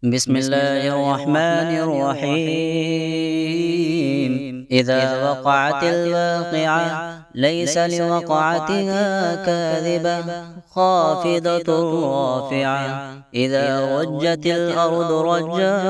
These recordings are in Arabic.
بسم الله الرحمن الرحيم. إذا وقعت الواقعة ليس لوقعتها كاذبة خافضة رافعة. إذا رجت الأرض رجا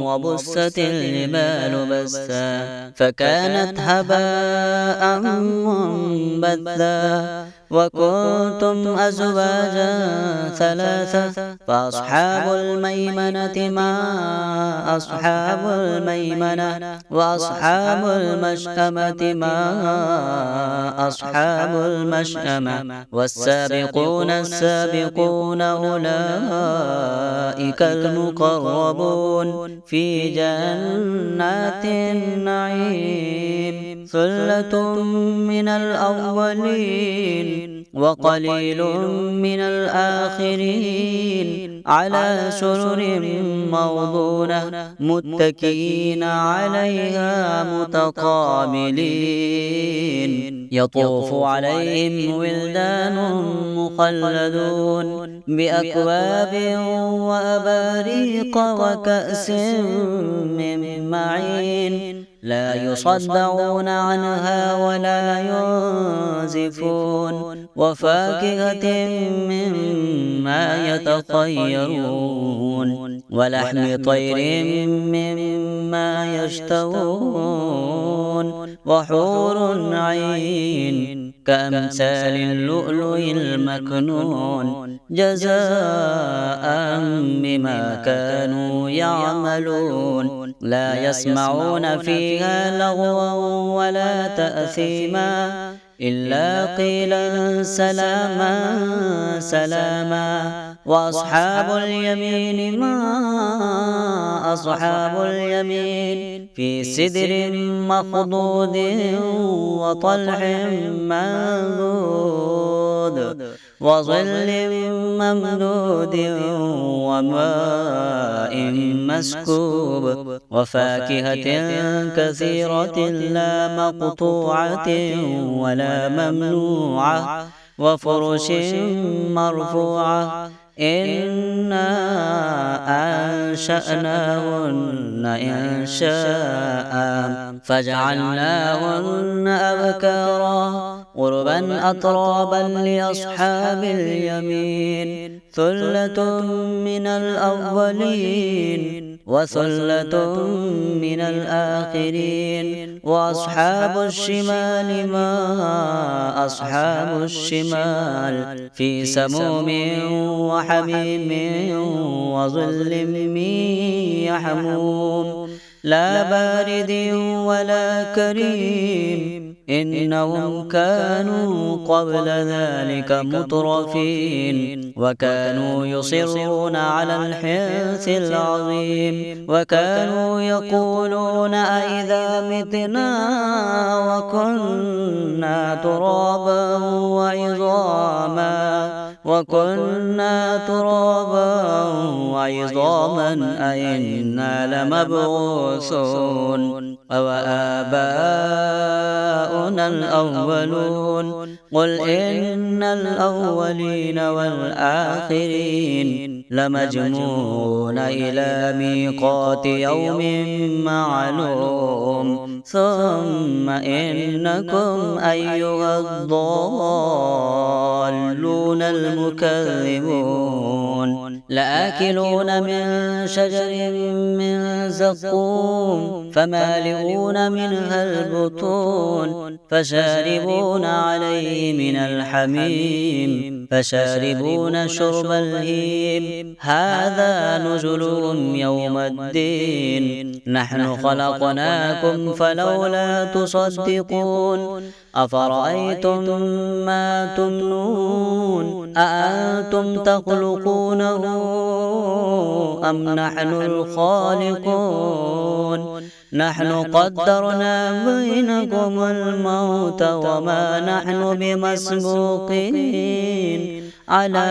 وبست الجبال بسا فكانت هباء منبثا وكنتم أزواجا ثلاثة فأصحاب الميمنة ما أصحاب الميمنة وأصحاب المشأمة ما أصحاب المشأمة والسابقون السابقون أولئك المقربون في جنات النعيم. ثلة من الأولين وقليل من الآخرين على سرر موضونة متكئين عليها متقابلين. يطوف عليهم ولدان مخلدون بأكواب وأباريق وكأس من معين لا يصدعون عنها ولا ينزفون وفاكهة مما يتخيرون ولحم طير مما يشتهون وحور عين كأمثال اللؤلؤ المكنون جزاء بما كانوا يعملون. لا يسمعون فيها لغوا ولا تأثيما إلا قيلا سلاما سلاما. وأصحاب اليمين ما أصحاب اليمين في سدر مخضود وطلح منضود وظل ممدود وماء مسكوب وفاكهة كثيرة لا مقطوعة ولا ممنوعة وفرش مرفوعة. إنا أنشأناهن إنشاء فجعلناهن أبكارا عربا أترابا لأصحاب اليمين. ثلة من الأولين وثلة من الآخرين. وأصحاب الشمال ما أصحاب الشمال في سموم وحميم وظل من يحموم لا بارد ولا كريم. إنهم كانوا قبل ذلك مترفين وكانوا يصرون على الحنث العظيم وكانوا يقولون أئذا متنا وكنا ترابا وعظاما أئنا لمبعوثون أوآباؤنا الأولون. قل إن الأولين والآخرين لمجموعون إلى ميقات يوم معلوم. ثم إنكم أيها الضالون المكذبون لآكلون من شجر من زقوم فمالئون منها البطون فشاربون عليه من الحميم فشاربون شرب الهيم. هذا نزلهم يوم الدين نحن خلقناكم فلولا تصدقون. أفرأيتم ما تمنون أأنتم تخلقونه أم نحن الخالقون؟ نحن قدرنا بينكم الموت وما نحن بمسبوقين على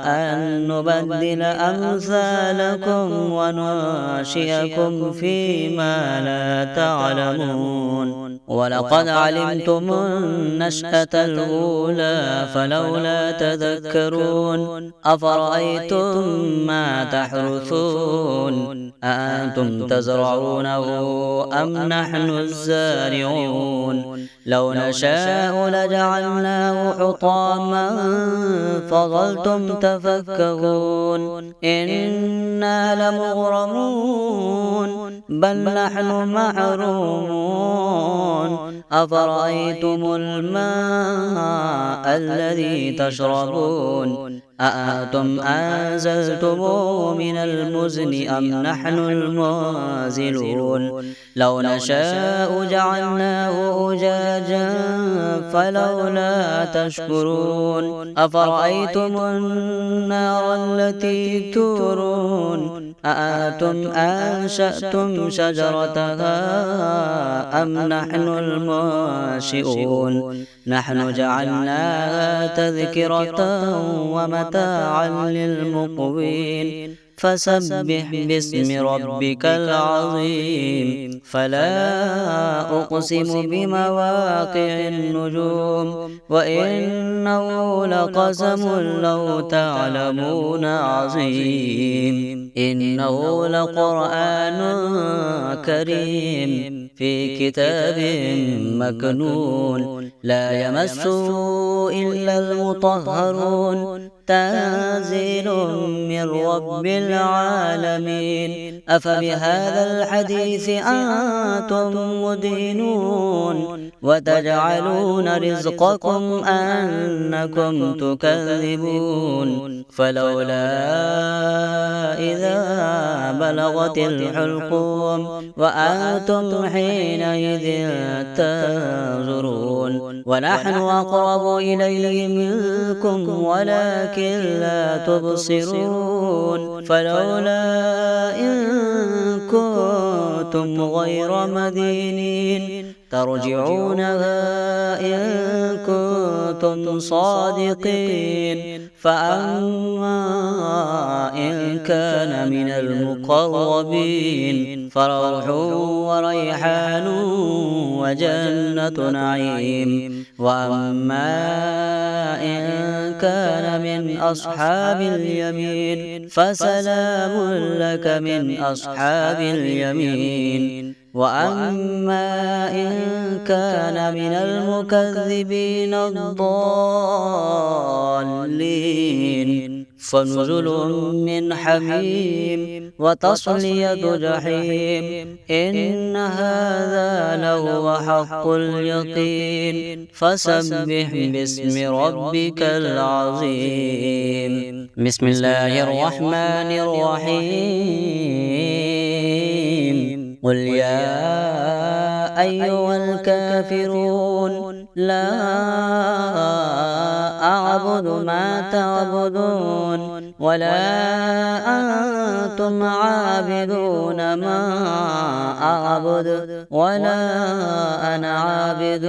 أن نبدل أمثالكم وننشئكم فيما لا تعلمون ولقد علمتم النشأة الأولى فلولا تذكرون أفرأيتم ما تحرثون أأنتم تزرعونه أم نحن الزارعون لو نشاء لجعلناه حطاما فظلتم تفكهون إنا لمغرمون بل نحن محرومون أفرأيتم الماء الذي تشربون أأنتم أنزلتموه من المزن أم نحن المنزلون لو نشاء جعلناه أجاجا فلولا تشكرون أفرأيتم النار التي تورون أأنتم أنشأتم شجرتها أم نحن المنشئون نحن جعلناها تذكرة ومتاعا للمقوين فسبح باسم ربك العظيم فلا أقسم بمواقع النجوم وإنه لقسم لو تعلمون عظيم إنه لقرآن كريم في كتاب مكنون لا يمسه إلا المطهرون تنزيل من رب العالمين أفبهذا الحديث أنتم مدهنون وتجعلون رزقكم أنكم تكذبون فلولا إذا بلغت الحلقوم وأنتم حينئذ تنظرون ونحن أقرب إليه منكم ولكن لا تبصرون فلولا إن كنتم غير مدينين ترجعونها إن كنتم صادقين فأما إن كان من المقربين فروح وريحان وجنة نعيم وأما إن كان من أصحاب اليمين فسلام لك من أصحاب اليمين وأما إن كان من المكذبين الضالين فنزل من حميم وتصلية جحيم إن هذا لهو حق اليقين فسبح باسم ربك العظيم بسم الله الرحمن الرحيم قل يا أيها الكافرون لا أعبد ما تعبدون ولا أنتم عابدون ما أعبد ولا أنا عابد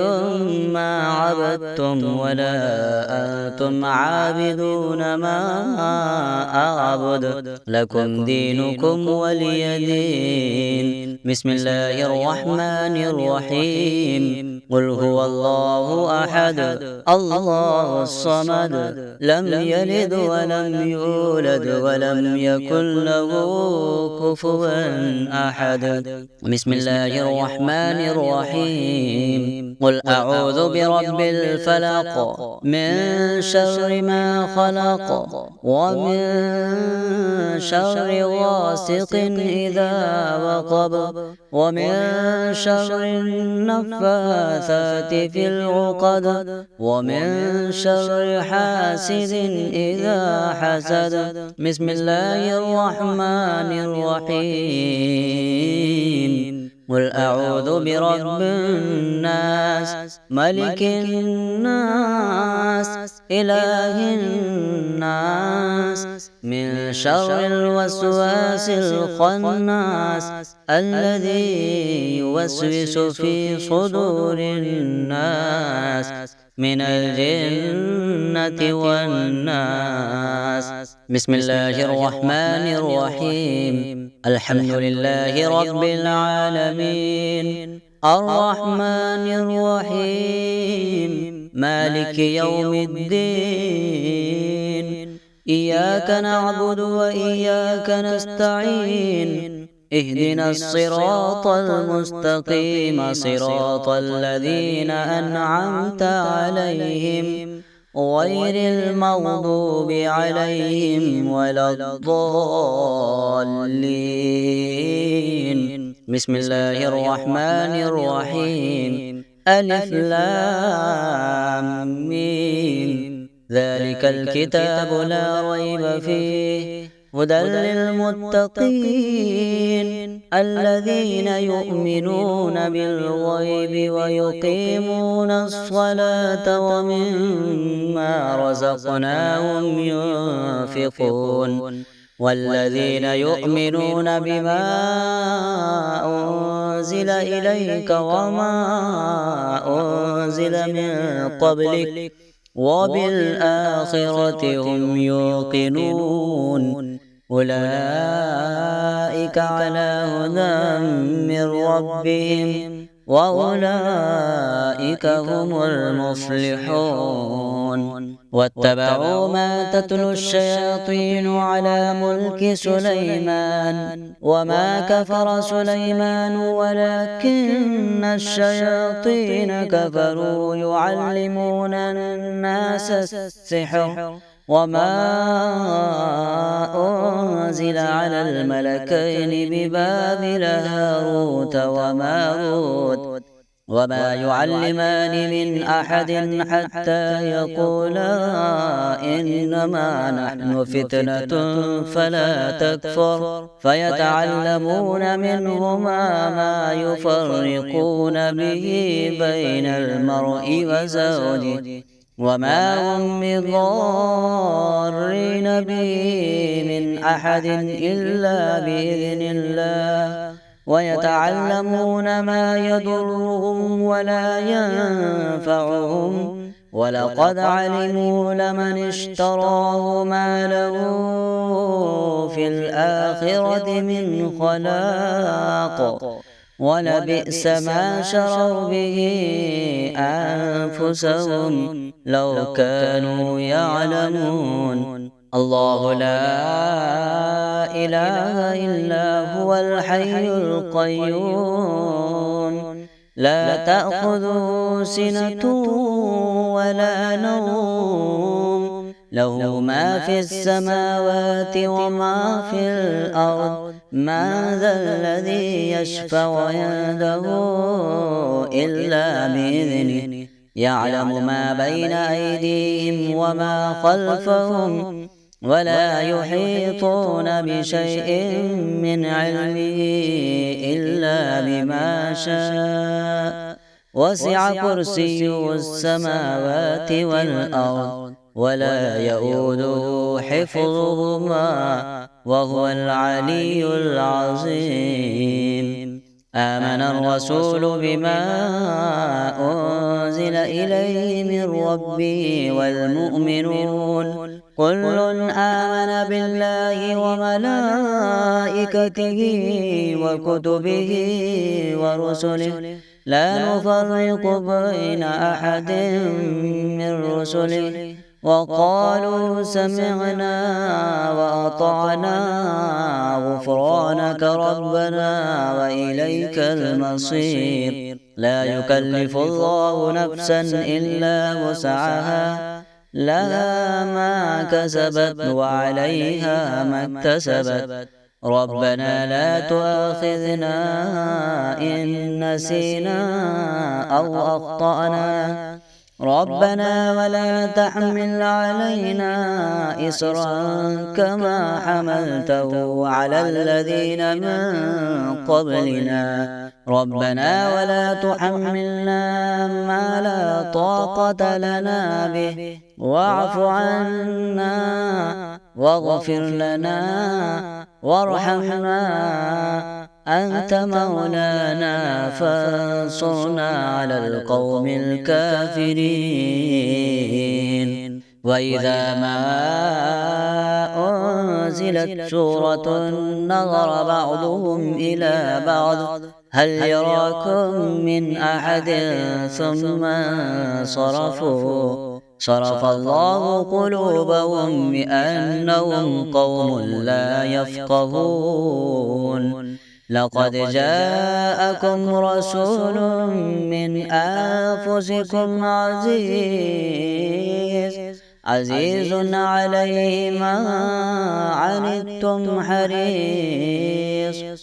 ما عبدتم ولا أنتم عابدون ما أعبد لكم دينكم ولي دين بسم الله الرحمن الرحيم قل هو الله أحد الله الصمد لم يلد ولم يولد ولم يكن له كفوا أحد بسم الله الرحمن الرحيم قل أعوذ برب الفلق من شر ما خلق ومن شر غاسق إذا وقب ومن شر النفاثات في العقد ومن شر حاسد إذا حسد بسم الله الرحمن الرحيم قل أعوذ برب الناس ملك الناس إله الناس من شر الوسواس الخناس الذي يوسوس في صدور الناس من الجنة والناس. بسم الله الرحمن الرحيم. الحمد لله رب العالمين، الرحمن الرحيم، مالك يوم الدين. إياك نعبد وإياك نستعين، اهدنا الصراط المستقيم، صراط الذين أنعمت عليهم غير المغضوب عليهم ولا الضالين. بسم الله الرحمن الرحيم. ألف لام ميم. ذلك الكتاب لا ريب فيه هدى للمتقين الذين يؤمنون بالغيب ويقيمون الصلاة ومما رزقناهم ينفقون والذين يؤمنون بما أنزل إليك وما أنزل من قبلك وبالآخرة هم يوقنون. أولئك على هدى من ربهم وأولئك هم المفلحون. واتبعوا ما تتلو الشياطين على ملك سليمان وما كفر سليمان ولكن الشياطين كفروا يعلمون الناس السحر وما أنزل على الملكين ببابل هاروت وماروت وما يعلمان من أحد حتى يقولا إنما نحن فتنة فلا تكفر فيتعلمون منهما ما يفرقون به بين المرء وزوجه وما هم بضارين به من أحد إلا بإذن الله ويتعلمون ما يضرهم ولا ينفعهم ولقد علموا لمن اشتراه ما له في الآخرة من خلاق ولبئس ما شروا به أنفسهم لو كانوا يعلمون. الله لا إله إلا هو الحي القيوم لا تأخذه سنة ولا نوم له ما في السماوات وما في الأرض من ذا الذي يشفع عنده إلا بإذنه يعلم ما بين أيديهم وما خلفهم ولا يحيطون بشيء من علمه إلا بما شاء وسع كرسيه السماوات والأرض ولا يؤوده حفظهما وهو العلي العظيم. آمن الرسول بما أنزل إليه من ربه والمؤمنون كل آمن بالله وملائكته وكتبه ورسله لا نفرق بين أحد من رسله وقالوا سمعنا وأطعنا غفرانك ربنا وإليك المصير. لا يكلف الله نفسا إلا وسعها لها ما كسبت وعليها ما اكتسبت ربنا لا تؤاخذنا إن نسينا أو أخطأنا ربنا ولا تحمل علينا إصرا كما حملته على الذين من قبلنا ربنا ولا تحملنا ما لا طاقة لنا به واعف عنا واغفر لنا وارحمنا أنت مولانا فانصرنا على القوم الكافرين. وإذا ما أنزلت سورة نظر بعضهم إلى بعض هل يراكم من أحد ثم صرف الله قلوبهم بأنهم قوم لا يفقهون. لقد جاءكم رسول من أنفسكم عزيز عليه ما عنتم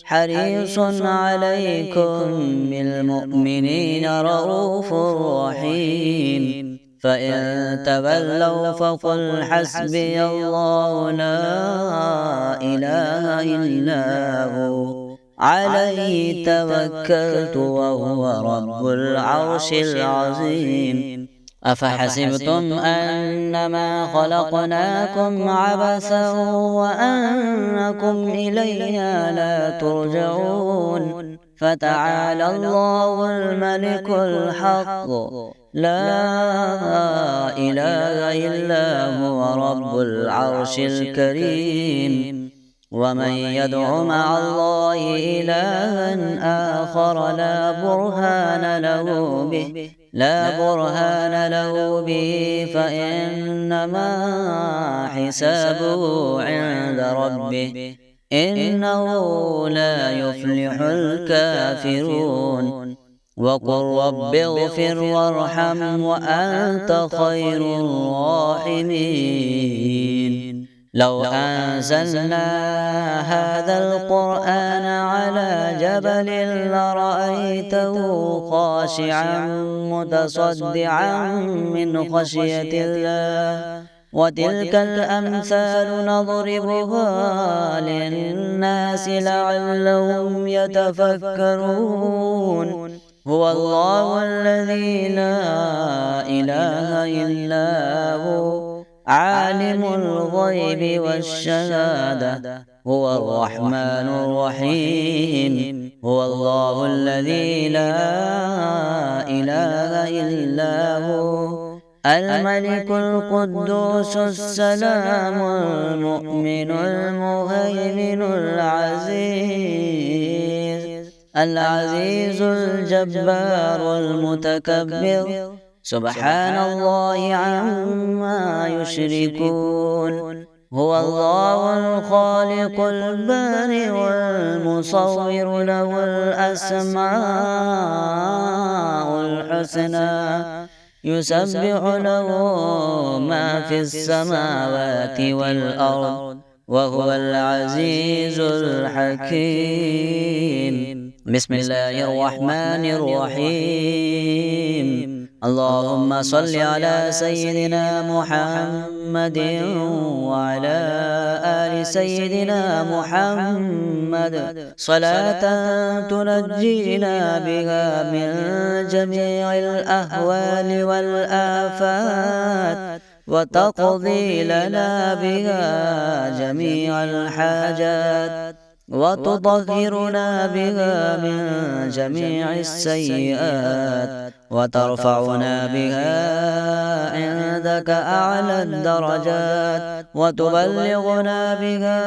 حريص عليكم بالمؤمنين رؤوف رحيم. فإن تولوا فقل حسبي الله لا إله إلا هو عليه توكلت وهو رب العرش العظيم. أفحسبتم أنما خلقناكم عبثا وأنكم إلينا لا ترجعون. فتعالى الله الملك الحق لا إله إلا هو رب العرش الكريم. ومن يدع مع الله إلها آخر لا برهان له به فإنما حسابه عند ربه إنه لا يفلح الكافرون. وقل رب اغفر وارحم وأنت خير الراحمين. لو أنزلنا هذا القرآن على جبل لرأيته خاشعا متصدعا من خشية الله. وتلك الأمثال نضربها للناس لعلهم يتفكرون. هو الله الذي لا إله إلا هو عالم الغيب والشهادة هو الرحمن الرحيم. هو الله الذي لا إله إلا هو الملك القدوس السلام المؤمن المهيمن العزيز الجبار المتكبر سبحان الله عما يشركون. هو الله الخالق البارئ والمصور له الأسماء الحسنى يسبح له ما في السماوات والأرض وهو العزيز الحكيم. بسم الله الرحمن الرحيم. اللهم صل على سيدنا محمد وعلى آل سيدنا محمد صلاة تنجينا بها من جميع الأهوال والآفات وتقضي لنا بها جميع الحاجات وتطهرنا بها من جميع السيئات وترفعنا بها عندك أعلى الدرجات وتبلغنا بها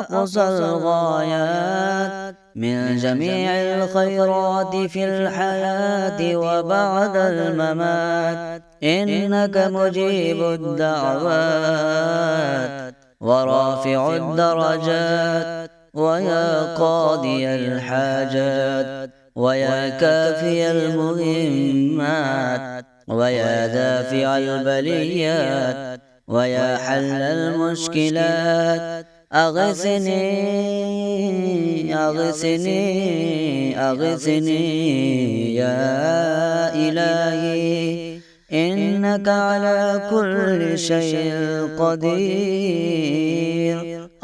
أقصى الغايات من جميع الخيرات في الحياة وبعد الممات. إنك مجيب الدعوات ورافع الدرجات ويا قاضي الحاجات ويا كافي المهمات ويا دافع البليات ويا حل المشكلات. أغثني أغثني أغثني يا إلهي إنك على كل شيء قدير.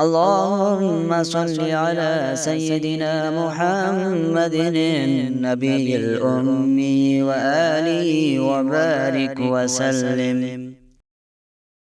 اللهم صل على سيدنا محمد النبي الأمي وآله وبارك وسلم.